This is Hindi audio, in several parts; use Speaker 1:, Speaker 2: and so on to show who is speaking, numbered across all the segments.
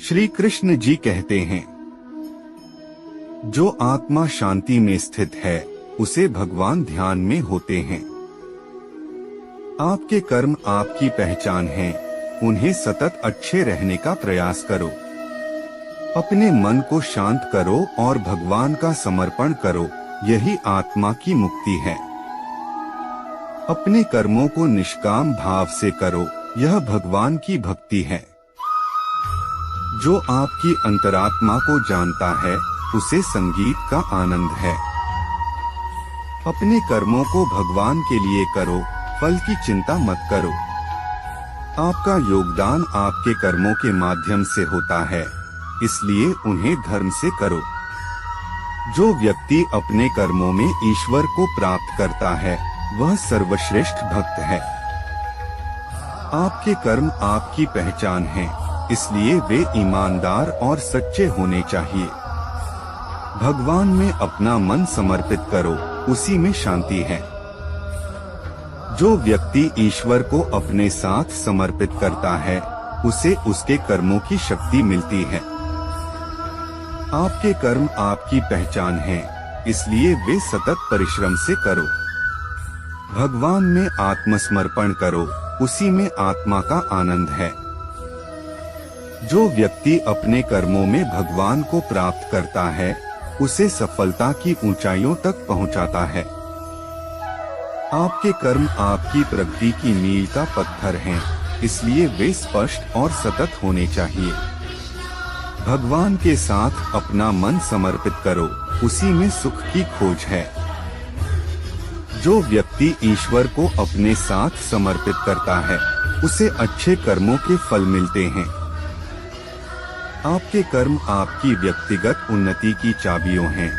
Speaker 1: श्री कृष्ण जी कहते हैं, जो आत्मा शांति में स्थित है उसे भगवान ध्यान में होते हैं। आपके कर्म आपकी पहचान है, उन्हें सतत अच्छे रहने का प्रयास करो। अपने मन को शांत करो और भगवान का समर्पण करो, यही आत्मा की मुक्ति है। अपने कर्मों को निष्काम भाव से करो, यह भगवान की भक्ति है। जो आपकी अंतरात्मा को जानता है उसे संगीत का आनंद है। अपने कर्मों को भगवान के लिए करो, फल की चिंता मत करो। आपका योगदान आपके कर्मों के माध्यम से होता है, इसलिए उन्हें धर्म से करो। जो व्यक्ति अपने कर्मों में ईश्वर को प्राप्त करता है वह सर्वश्रेष्ठ भक्त है। आपके कर्म आपकी पहचान है, इसलिए वे ईमानदार और सच्चे होने चाहिए। भगवान में अपना मन समर्पित करो, उसी में शांति है। जो व्यक्ति ईश्वर को अपने साथ समर्पित करता है उसे उसके कर्मों की शक्ति मिलती है। आपके कर्म आपकी पहचान है, इसलिए वे सतत परिश्रम से करो। भगवान में आत्मसमर्पण करो, उसी में आत्मा का आनंद है। जो व्यक्ति अपने कर्मों में भगवान को प्राप्त करता है उसे सफलता की ऊंचाइयों तक पहुंचाता है। आपके कर्म आपकी प्रगति की मील का पत्थर हैं, इसलिए वे स्पष्ट और सतत होने चाहिए। भगवान के साथ अपना मन समर्पित करो, उसी में सुख की खोज है। जो व्यक्ति ईश्वर को अपने साथ समर्पित करता है उसे अच्छे कर्मों के फल मिलते हैं। आपके कर्म आपकी व्यक्तिगत उन्नति की चाबियों हैं,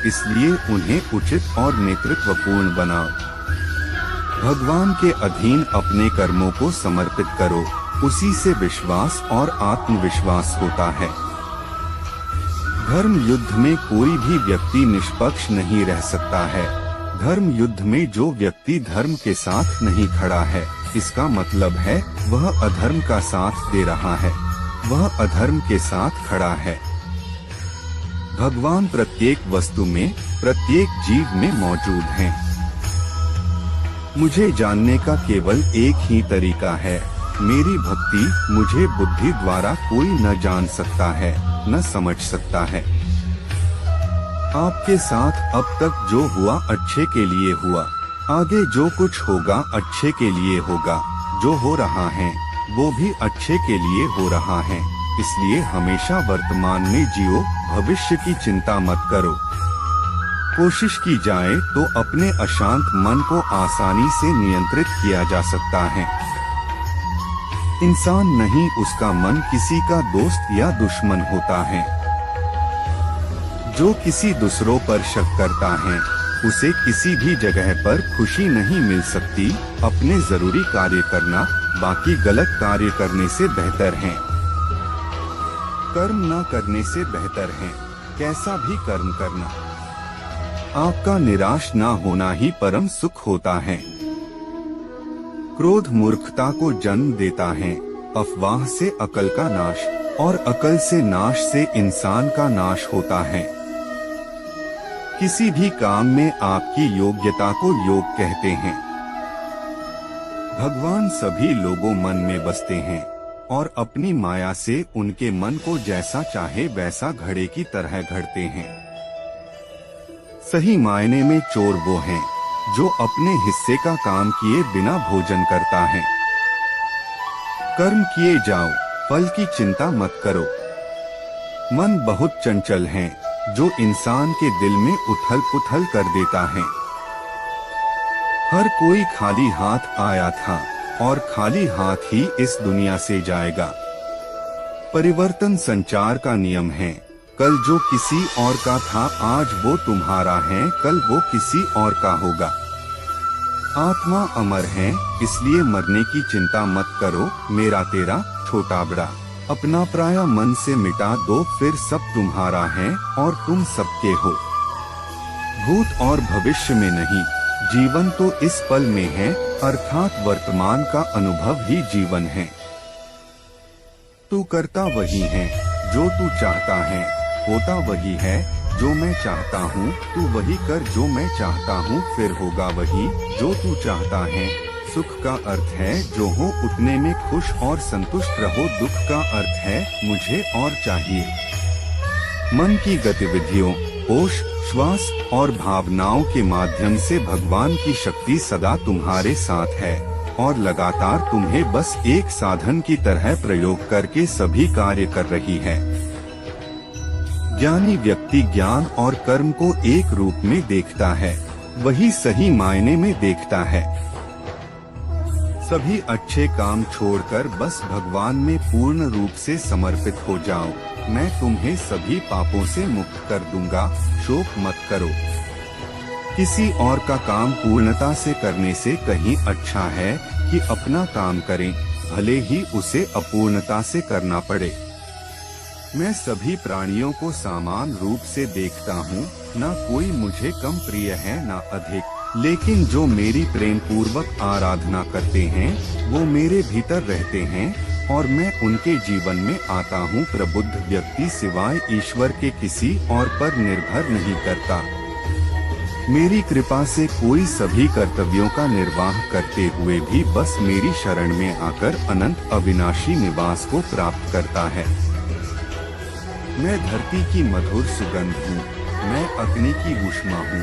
Speaker 1: इसलिए उन्हें उचित और नेतृत्वपूर्ण बनाओ। भगवान के अधीन अपने कर्मों को समर्पित करो, उसी से विश्वास और आत्मविश्वास होता है। धर्म युद्ध में कोई भी व्यक्ति निष्पक्ष नहीं रह सकता है। धर्म युद्ध में जो व्यक्ति धर्म के साथ नहीं खड़ा है, इसका मतलब है वह अधर्म का साथ दे रहा है, वह अधर्म के साथ खड़ा है। भगवान प्रत्येक वस्तु में, प्रत्येक जीव में मौजूद हैं। मुझे जानने का केवल एक ही तरीका है, मेरी भक्ति। मुझे बुद्धि द्वारा कोई न जान सकता है, न समझ सकता है। आपके साथ अब तक जो हुआ अच्छे के लिए हुआ, आगे जो कुछ होगा अच्छे के लिए होगा। जो हो रहा है वो भी अच्छे के लिए हो रहा है, इसलिए हमेशा वर्तमान में जियो, भविष्य की चिंता मत करो। कोशिश की जाए तो अपने अशांत मन को आसानी से नियंत्रित किया जा सकता है। इंसान नहीं, उसका मन किसी का दोस्त या दुश्मन होता है। जो किसी दूसरों पर शक करता है उसे किसी भी जगह पर खुशी नहीं मिल सकती। अपने जरूरी कार्य करना बाकी गलत कार्य करने से बेहतर है। कर्म न करने से बेहतर है कैसा भी कर्म करना। आपका निराश न होना ही परम सुख होता है। क्रोध मूर्खता को जन्म देता है, अफवाह से अकल का नाश और अकल से नाश से इंसान का नाश होता है। किसी भी काम में आपकी योग्यता को योग कहते हैं। भगवान सभी लोगों मन में बसते हैं और अपनी माया से उनके मन को जैसा चाहे वैसा घड़े की तरह घड़ते हैं। सही मायने में चोर वो हैं जो अपने हिस्से का काम किए बिना भोजन करता है। कर्म किए जाओ, फल की चिंता मत करो। मन बहुत चंचल है जो इंसान के दिल में उथल पुथल कर देता है। हर कोई खाली हाथ आया था और खाली हाथ ही इस दुनिया से जाएगा। परिवर्तन संचार का नियम है। कल जो किसी और का था आज वो तुम्हारा है, कल वो किसी और का होगा। आत्मा अमर है, इसलिए मरने की चिंता मत करो। मेरा तेरा, छोटा बड़ा, अपना पराया मन से मिटा दो, फिर सब तुम्हारा है और तुम सबके हो। भूत और भविष्य में नहीं, जीवन तो इस पल में है, अर्थात वर्तमान का अनुभव ही जीवन है। तू करता वही है जो तू चाहता है होता वही है जो मैं चाहता हूँ, तू वही कर जो मैं चाहता हूँ, फिर होगा वही जो तू चाहता है। सुख का अर्थ है जो हो उतने में खुश और संतुष्ट रहो, दुख का अर्थ है मुझे और चाहिए। मन की गतिविधियों, होश, श्वास और भावनाओं के माध्यम से भगवान की शक्ति सदा तुम्हारे साथ है और लगातार तुम्हें बस एक साधन की तरह प्रयोग करके सभी कार्य कर रही है। ज्ञानी व्यक्ति ज्ञान और कर्म को एक रूप में देखता है, वही सही मायने में देखता है। सभी अच्छे काम छोड़कर बस भगवान में पूर्ण रूप से समर्पित हो जाओ। मैं तुम्हें सभी पापों से मुक्त कर दूंगा, शोक मत करो। किसी और का काम पूर्णता से करने से कहीं अच्छा है कि अपना काम करें, भले ही उसे अपूर्णता से करना पड़े। मैं सभी प्राणियों को समान रूप से देखता हूँ, ना कोई मुझे कम प्रिय है ना अधिक, लेकिन जो मेरी प्रेम पूर्वक आराधना करते हैं वो मेरे भीतर रहते हैं और मैं उनके जीवन में आता हूँ। प्रबुद्ध व्यक्ति सिवाय ईश्वर के किसी और पर निर्भर नहीं करता। मेरी कृपा से कोई सभी कर्तव्यों का निर्वाह करते हुए भी बस मेरी शरण में आकर अनंत अविनाशी निवास को प्राप्त करता है। मैं धरती की मधुर सुगंध हूँ, मैं अग्नि की ऊष्मा हूँ,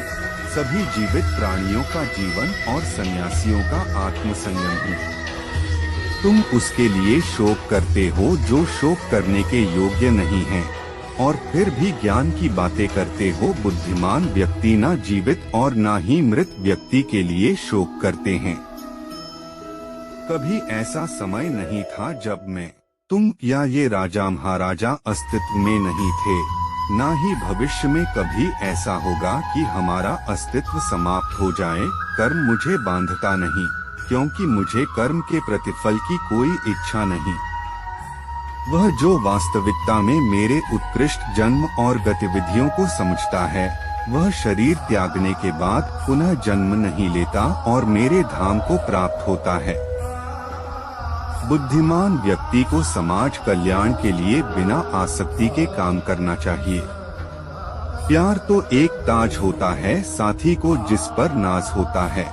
Speaker 1: सभी जीवित प्राणियों का जीवन और सन्यासियों का आत्मसंयम हूँ। तुम उसके लिए शोक करते हो जो शोक करने के योग्य नहीं है और फिर भी ज्ञान की बातें करते हो। बुद्धिमान व्यक्ति ना जीवित और ना ही मृत व्यक्ति के लिए शोक करते हैं। कभी ऐसा समय नहीं था जब मैं, तुम या ये राजा महाराजा अस्तित्व में नहीं थे, ना ही भविष्य में कभी ऐसा होगा कि हमारा अस्तित्व समाप्त हो जाए। कर्म मुझे बांधता नहीं, क्योंकि मुझे कर्म के प्रतिफल की कोई इच्छा नहीं। वह जो वास्तविकता में मेरे उत्कृष्ट जन्म और गतिविधियों को समझता है, वह शरीर त्यागने के बाद पुनः जन्म नहीं लेता और मेरे धाम को प्राप्त होता है। बुद्धिमान व्यक्ति को समाज कल्याण के लिए बिना आसक्ति के काम करना चाहिए। प्यार तो एक ताज होता है साथी को जिस पर नाज होता है।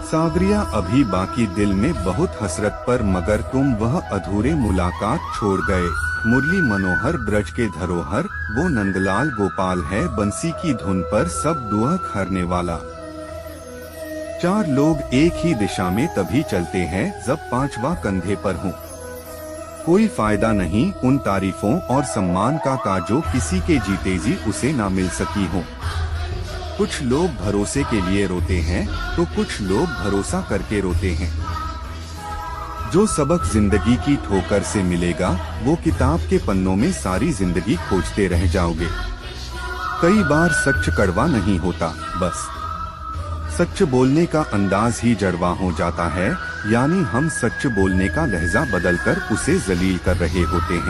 Speaker 1: सागरिया अभी बाकी दिल में बहुत हसरत पर, मगर तुम वह अधूरे मुलाकात छोड़ गए। मुरली मनोहर ब्रज के धरोहर, वो नंदलाल गोपाल है बंसी की धुन पर सब दुख हरने वाला। चार लोग एक ही दिशा में तभी चलते हैं जब पांचवा कंधे पर हो। कोई फायदा नहीं उन तारीफों और सम्मान का जो किसी के जीते जी उसे ना मिल सकी हो। कुछ लोग भरोसे के लिए रोते हैं तो कुछ लोग भरोसा करके रोते हैं। जो सबक जिंदगी की ठोकर से मिलेगा वो किताब के पन्नों में सारी जिंदगी खोजते रह जाओगे। कई बार सच कड़वा नहीं होता, बस सच बोलने का अंदाज ही जड़वा हो जाता है, यानी हम सच बोलने का लहजा बदलकर उसे जलील कर रहे होते हैं।